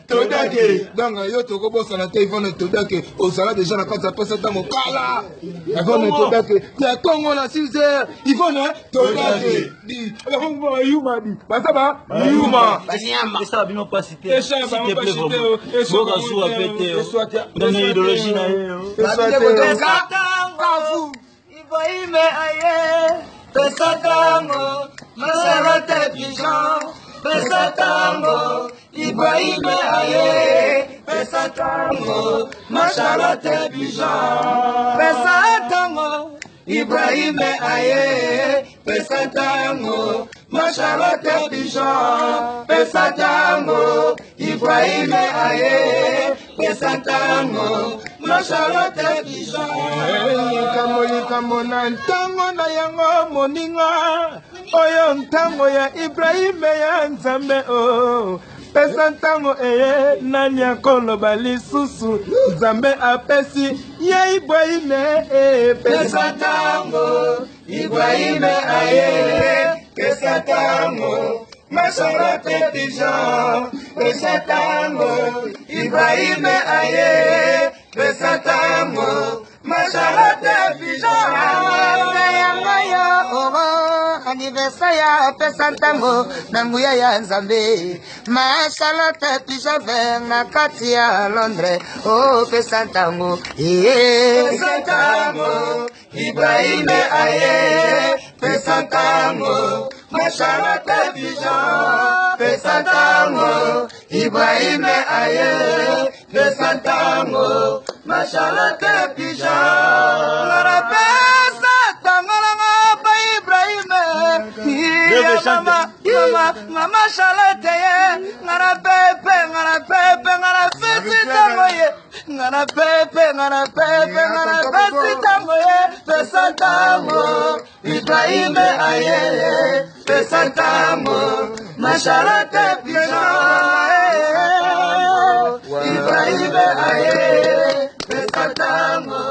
Todake. Donc, yo toko bossa na te Yvonne Todake. Au salade déjà na kata pesa ta mokala. Yvonne Todake. Ya Congo na 6h. Yvonne Todake. Di. Alors Yuma di. Basaba Yuma. Et ça bima pas cité. S'il te plaît vraiment. Boka sou a pété. Dans l'idéologie na yo. Ibrahim aye. Pesatango. Masarate pigeon. Pesatango. Ibrahim aye, Pesatango, Macharate Bijan. Pesatango, Ibrahim aye, Pesatango, Macharate Bijan. Pesatango, Ibrahim aye, Pesatango, Macharate Bijan. Kamo na ntango na yango moninga, oyo ntango ya Ibrahim ya Nzambe o. Pesa ntango nani akoloba lisusu Nzambe apesi ya Ibrahim pesa ntango Ibrahim aye pesa ntango Macharate Bijan pesa ntango Ibrahim aye pesa ntango Macharate Bijan anniversaire ya pesa ntango na nguya ya Nzambe Macharate Bijan vers na kati ya Londres oh pesa ntango pesa ntango Ibrahim aye pesa ntango Macharate Bijan pesa ntango Ibrahim aye pesa ntango Macharate Bijan Mama Charlotte ngara pepe ngara fesi tango ye ngara fesi tango ye pesa tango Ibrahim aye pesa tango Macharate Bijan Ibrahim aye pesa tango